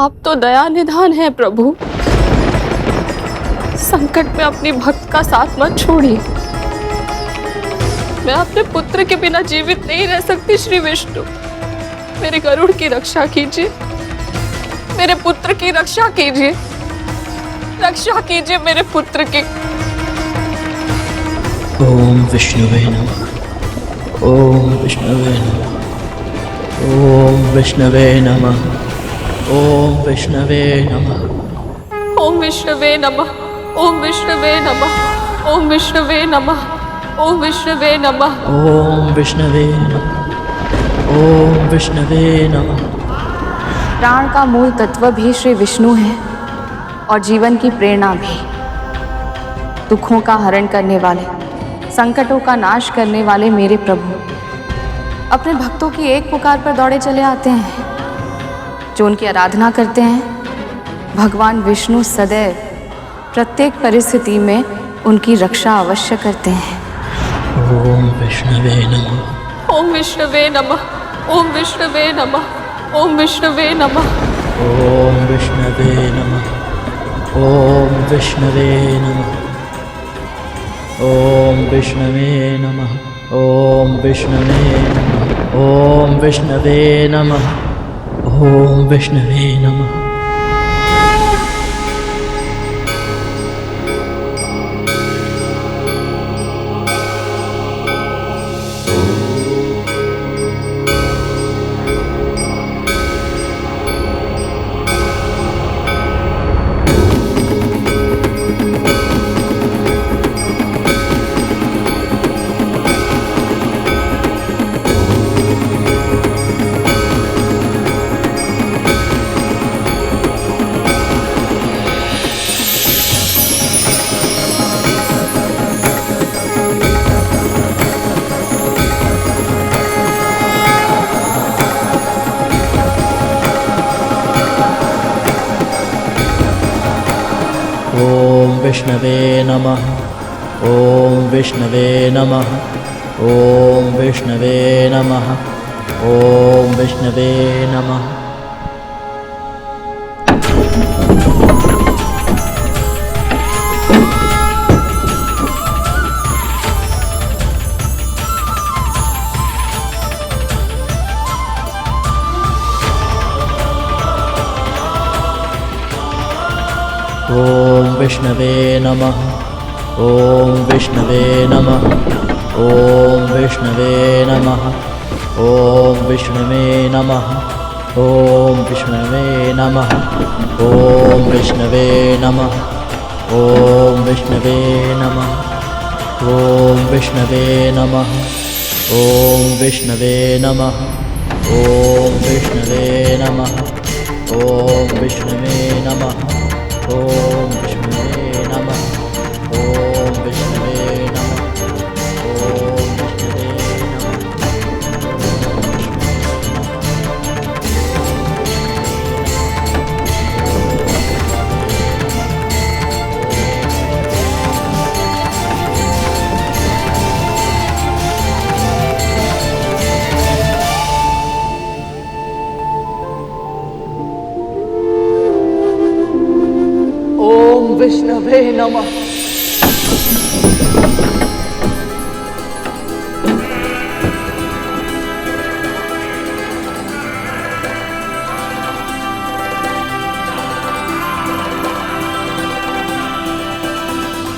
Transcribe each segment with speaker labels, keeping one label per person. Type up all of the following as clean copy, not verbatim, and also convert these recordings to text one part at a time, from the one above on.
Speaker 1: आप तो दया निधान है प्रभु, संकट में अपनी भक्त का साथ मत छोड़िए। मैं अपने पुत्र के बिना जीवित नहीं रह सकती। श्री विष्णु, मेरे गरुड़ की रक्षा कीजिए, मेरे पुत्र की रक्षा कीजिए, रक्षा कीजिए मेरे पुत्र की।
Speaker 2: ओम विष्णुवे नमः, ओम विष्णुवे नमः, ओम विष्णुवे नमः, ओम विष्णुवे नमः,
Speaker 1: ओम विष्णुवे नमः, ओम विष्णुवे नमः, ओम विष्णुवे नमः, ओम विष्णुवे नमः,
Speaker 2: ओम विष्णुवे नमः, ओम विष्णुवे नमः।
Speaker 3: प्राण का मूल तत्व भी श्री विष्णु है और जीवन की प्रेरणा भी। दुखों का हरण करने वाले, संकटों का नाश करने वाले मेरे प्रभु अपने भक्तों की एक पुकार पर दौड़े चले आते हैं। जो उनकी आराधना करते हैं, भगवान विष्णु सदैव प्रत्येक परिस्थिति में उनकी रक्षा अवश्य करते हैं।
Speaker 2: ओम विष्णुवे नमः,
Speaker 1: ओम विष्णुवे नमः, ओम विष्णुवे नमः, ओम विष्णुवे नमः,
Speaker 2: ओम विष्णुवे नमः, ओम विष्णुवे नमः, ओम विष्णुवे नमः, ओम विष्णुवे नमः, ओम विष्णुवे नमः, ओम विष्णुवे नमः। ओम विष्णवे नमः, ओम विष्णवे नमः, ओम विष्णवे नमः, ओम विष्णवे नमः। ओम विष्णवे नमः, ओम विष्णवे नमः, ओम विष्णवे नमः, ओम विष्णवे नमः, ओम विष्णवे नमः, ओम विष्णवे नमः, ओम विष्णवे नमः, ओम विष्णवे नमः, ओम विष्णवे नमः, ओम विष्णवे नमः, ओम विष्णवे नमः, ओम विष्णुवे नमः, ओम विष्णुवे नमः, ओम विष्णुवे
Speaker 4: ओम विष्णवे नमः।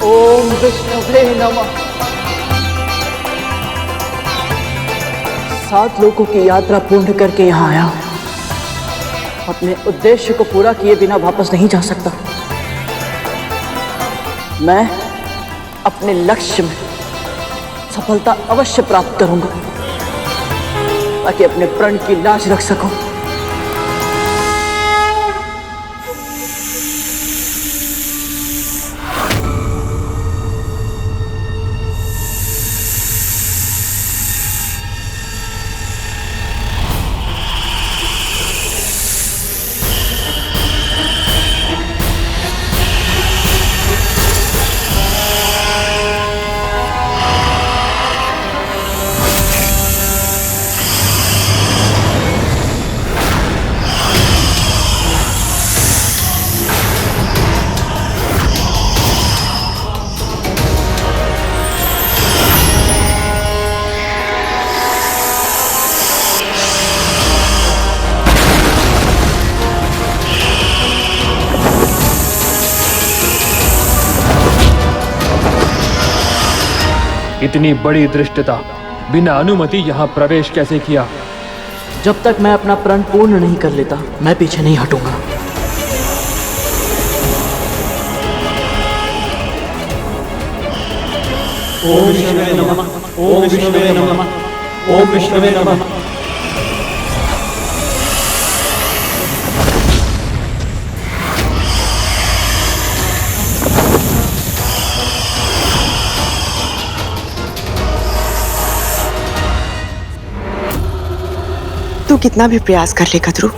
Speaker 4: ओम विष्णवे नमः। 7 लोगों की यात्रा पूर्ण करके यहाँ आया हूं। अपने उद्देश्य को पूरा किए बिना वापस नहीं जा सकता। मैं अपने लक्ष्य में सफलता अवश्य प्राप्त करूंगा ताकि अपने प्रण की लाज रख सकूं।
Speaker 5: इतनी बड़ी धृष्टता, बिना अनुमति यहाँ प्रवेश कैसे किया?
Speaker 4: जब तक मैं अपना प्रण पूर्ण नहीं कर लेता, मैं पीछे नहीं हटूंगा।
Speaker 2: ओम विष्णुवे नमः, ओम विष्णुवे नमः, ओम विष्णुवे नमः।
Speaker 6: तू कितना भी प्रयास कर ले कद्रू,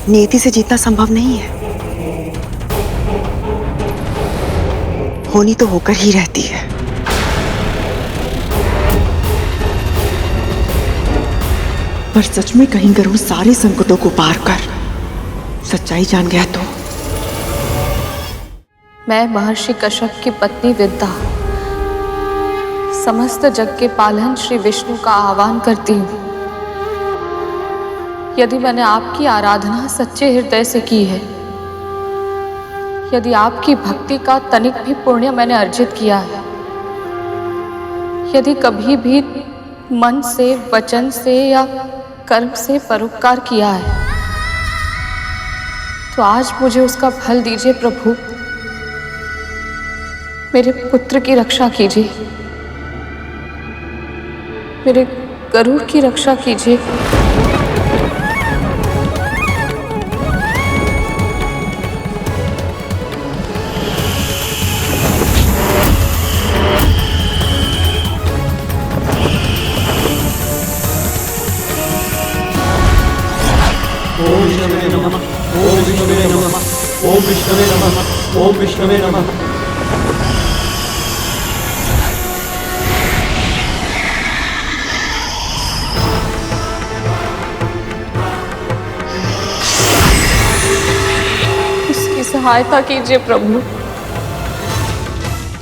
Speaker 6: नियति से जीतना संभव नहीं है। होनी तो होकर ही रहती है। पर सच में कहीं गरुड़ सारे संकटों को पार कर सच्चाई जान गया तो
Speaker 3: मैं महर्षि कश्यप की पत्नी विद्या समस्त जग के पालन श्री विष्णु का आह्वान करती हूँ। यदि मैंने आपकी आराधना सच्चे हृदय से की है, यदि आपकी भक्ति का तनिक भी पुण्य मैंने अर्जित किया है, यदि कभी भी मन से, वचन से या कर्म से परोपकार किया है, तो आज मुझे उसका फल दीजिए प्रभु। मेरे पुत्र की रक्षा कीजिए, मेरे गरुड़ की रक्षा कीजिए।
Speaker 2: ओम विष्णुवे नमः, ओम विष्णुवे नमः, ओम विष्णुवे नमः, ओम विष्णुवे नमः।
Speaker 1: उसकी सहायता कीजिए प्रभु,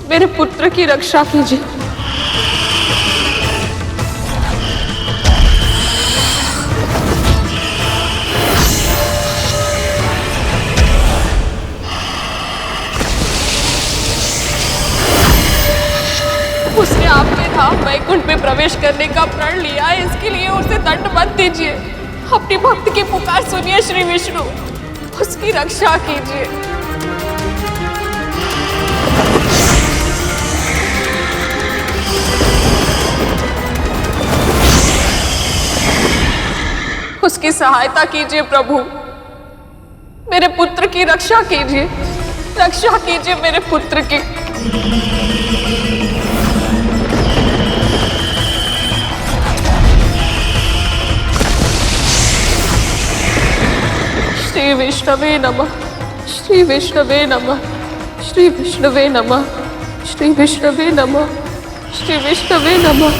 Speaker 1: मेरे पुत्र की रक्षा कीजिए। उसने आपके धाम वैकुंठ में प्रवेश करने का प्रण लिया है, इसके लिए उसे दंड मत दीजिए। अपनी भक्त की पुकार सुनिए श्री विष्णु, उसकी रक्षा कीजिए। उसकी सहायता कीजिए प्रभु, मेरे पुत्र की रक्षा कीजिए, रक्षा कीजिए मेरे पुत्र की। श्री विष्णवे नमः, श्री विष्णवे नमः, श्री विष्णवे नमः, श्री विष्णवे नमः, श्री विष्णवे नमः,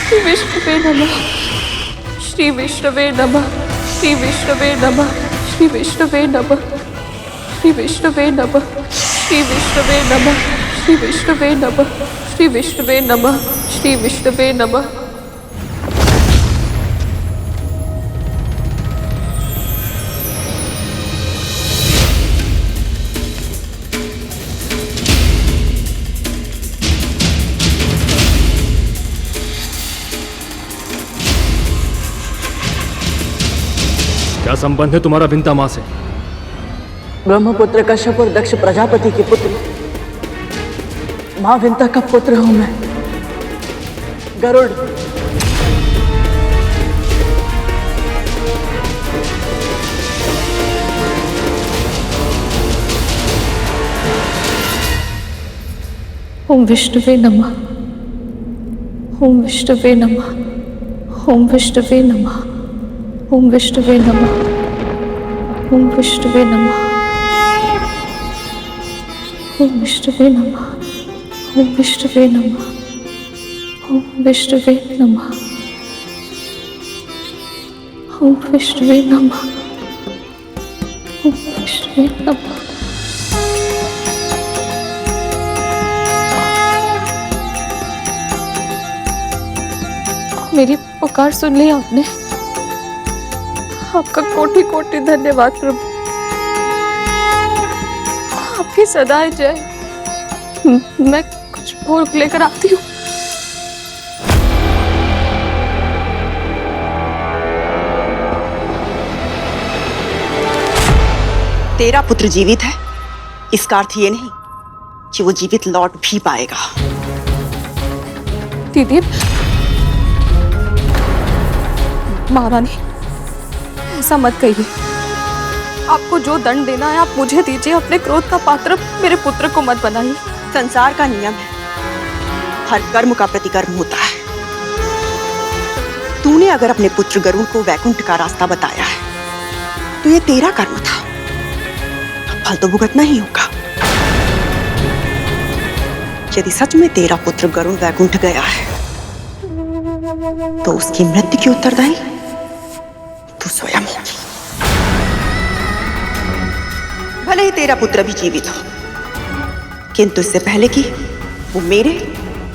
Speaker 1: श्री विष्णवे नमः, श्री विष्णवे नमः, श्री विष्णवे नमः, श्री विष्णवे नमः, श्री विष्णवे नमः, श्री विष्णवे नमः, श्री विष्णवे नमः, श्री विष्णवे नमः, श्री विष्णवे नमः।
Speaker 5: क्या संबंध है तुम्हारा विंता माँ से?
Speaker 4: ब्रह्मपुत्र कश्यप और दक्ष प्रजापति की पुत्री मां विंता का पुत्र हूं मैं, गरुड़।
Speaker 3: ओम विष्णुवे नमः, ओम विष्णुवे नमः, ओम विष्णुवे नमः, ओम विष्णुवे नमः, ओम विष्णुवे नमः, ओम विष्णुवे नमः, ओम विष्णुवे नमः, ओम विष्णुवे नमः, ओम विष्णुवे नमः, ओम विष्णुवे नमः। मेरी पुकार सुन ली आपने, आपका कोटि कोटि धन्यवाद प्रभु। आपकी सदाई जय,
Speaker 1: मैं कुछ भोग लेकर आती हूँ।
Speaker 6: तेरा पुत्र जीवित है, इसका अर्थ ये नहीं कि वो जीवित लौट भी पाएगा।
Speaker 1: दीदी, महारानी ऐसा मत कहिए। आपको जो दंड देना है आप मुझे दीजिए, अपने क्रोध का पात्र मेरे पुत्र को मत बनाइए।
Speaker 6: संसार का नियम है, हर कर्म का प्रतिकर्म होता है। तूने अगर अपने पुत्र गरुड़ को वैकुंठ का रास्ता बताया है तो ये तेरा कर्म था, अब फल तो भुगतना ही होगा। यदि सच में तेरा पुत्र गरुड़ वैकुंठ गया है तो उसकी मृत्यु की उत्तरदायी तू स्वयं होगी। भले ही तेरा पुत्र भी जीवित हो, किंतु इससे पहले कि वो मेरे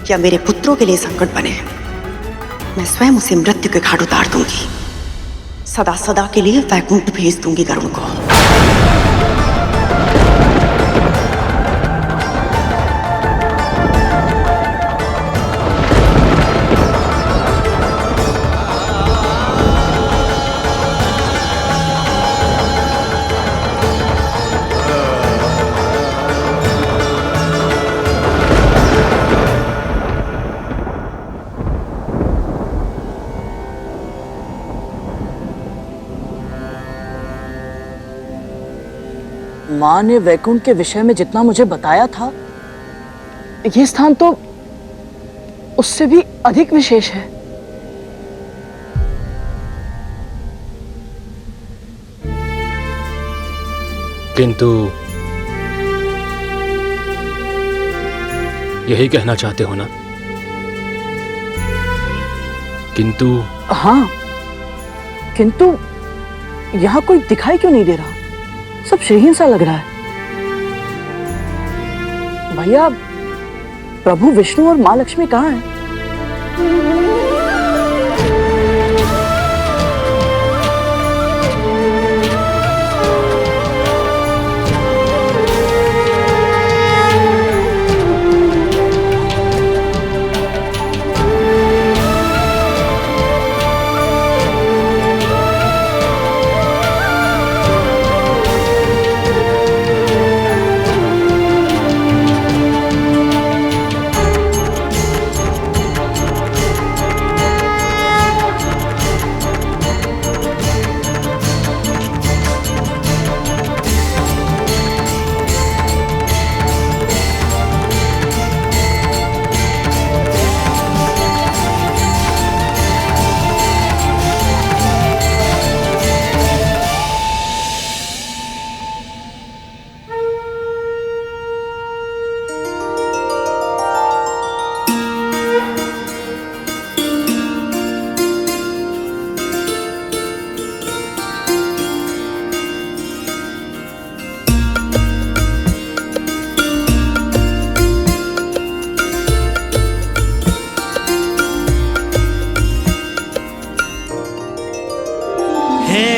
Speaker 6: या मेरे पुत्रों के लिए संकट बने, मैं स्वयं उसे मृत्यु के घाट उतार दूंगी। सदा सदा के लिए वैकुंठ भेज दूंगी गरुड़ को।
Speaker 4: माँ ने वैकुंठ के विषय में जितना मुझे बताया था, ये स्थान तो उससे भी अधिक विशेष है।
Speaker 5: किंतु यही कहना चाहते हो ना? किंतु
Speaker 4: हाँ, किंतु यहाँ कोई दिखाई क्यों नहीं दे रहा? सब श्रीहीन सा लग रहा है। भैया, प्रभु विष्णु और माँ लक्ष्मी कहाँ हैं?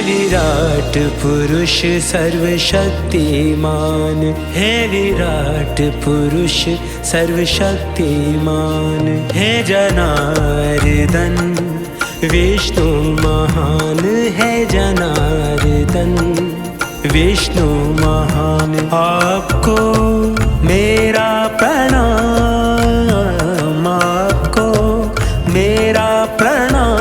Speaker 2: विराट पुरुष सर्वशक्तिमान, है विराट पुरुष सर्वशक्तिमान, है जनार्दन विष्णु महान, है जनार्दन विष्णु महान। आपको मेरा प्रणाम, आपको मेरा प्रणाम,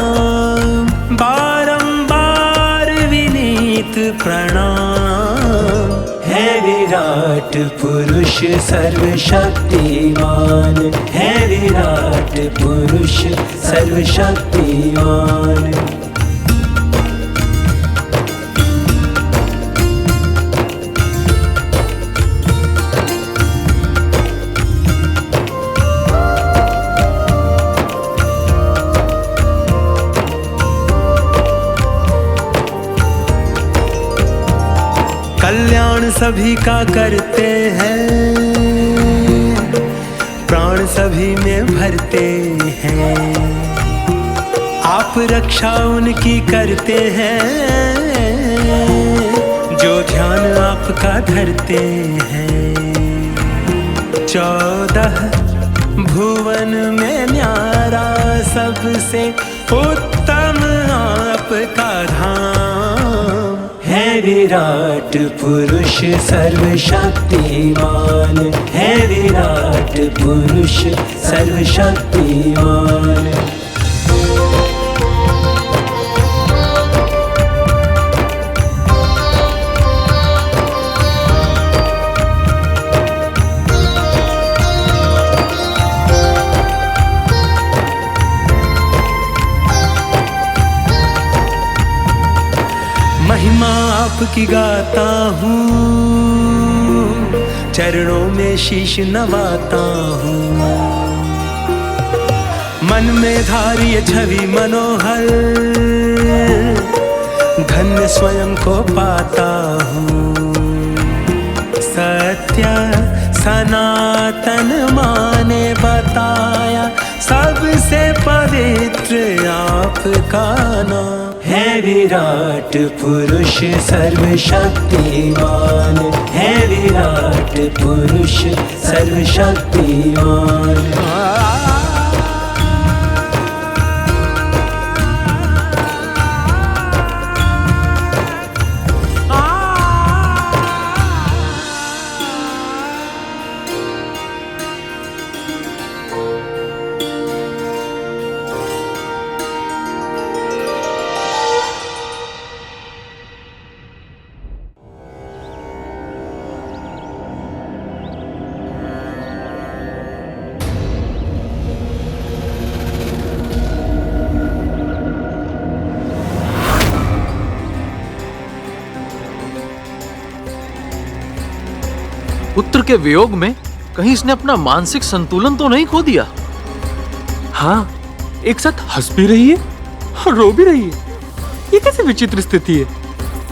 Speaker 2: प्रणाम। है विराट पुरुष सर्वशक्तिमान, है विराट पुरुष सर्वशक्तिमान। कल्याण सभी का करते हैं, प्राण सभी में भरते हैं, आप रक्षा उनकी करते हैं जो ध्यान आपका धरते हैं।
Speaker 7: 14 भुवन में न्यारा सबसे उत्तम आपका धाम है। विराट पुरुष सर्वशक्तिमान है, विराट पुरुष सर्वशक्तिमान। महिमा आपकी गाता हूँ, चरणों में शीश नवाता हूँ। मन में धारिय छवि मनोहर, धन्य स्वयं को पाता हूँ। सत्य सनातन माने बताया, सबसे पवित्र आपका नाम है। विराट पुरुष सर्वशक्तिमान है, विराट पुरुष सर्वशक्तिमान।
Speaker 8: पुत्र के वियोग में कहीं इसने अपना मानसिक संतुलन तो नहीं खो दिया?
Speaker 5: हाँ, एक साथ हंस भी रही है और रो भी रही है। ये कैसे विचित्र स्थिति है,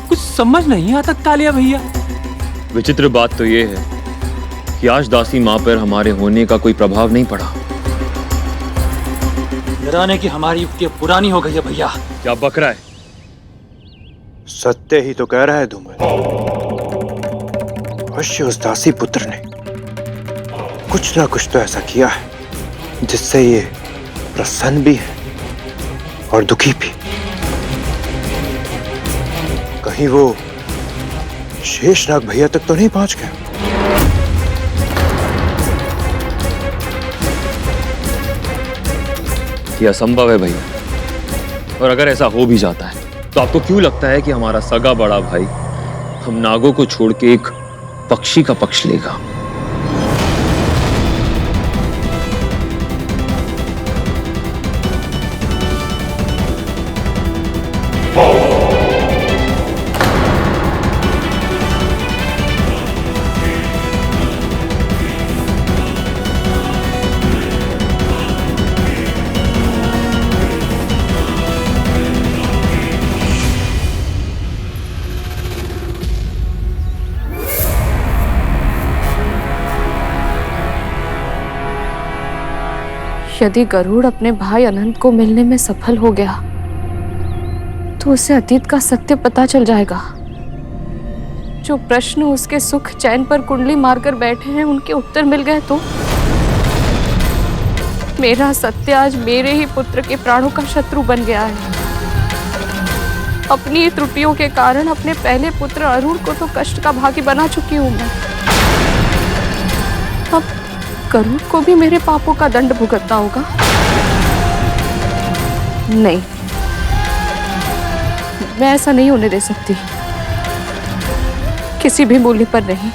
Speaker 5: कुछ समझ नहीं आता कालिया भैया।
Speaker 9: विचित्र बात तो ये है कि आज दासी माँ पर हमारे होने का कोई प्रभाव नहीं पड़ा।
Speaker 8: डराने की हमारी युक्ति पुरानी हो गई है भैया।
Speaker 9: क्या बक रहा है?
Speaker 10: सत्य ही तो कह रहा है धूमल। अवश्य उस दासी पुत्र ने कुछ ना कुछ तो ऐसा किया है जिससे ये प्रसन्न भी है और दुखी भी। कहीं वो शेषनाग भैया तक तो नहीं पहुंच गया?
Speaker 9: ये असंभव है भैया, और अगर ऐसा हो भी जाता है तो आपको क्यों लगता है कि हमारा सगा बड़ा भाई हम नागों को छोड़ के एक पक्षी का पक्ष लेगा?
Speaker 3: यदि गरुड़ अपने भाई अनंत को मिलने में सफल हो गया तो उसे अतीत का सत्य पता चल जाएगा। जो प्रश्न उसके सुख चैन पर कुंडली मारकर बैठे हैं उनके उत्तर मिल गए तो मेरा सत्य आज मेरे ही पुत्र के प्राणों का शत्रु बन गया है। अपनी त्रुटियों के कारण अपने पहले पुत्र अरुण को तो कष्ट का भागी बना चुकी हूं मैं। अब गरुड़ को भी मेरे पापों का दंड भुगतना होगा। नहीं, मैं ऐसा नहीं होने दे सकती, किसी भी मूल्य पर नहीं।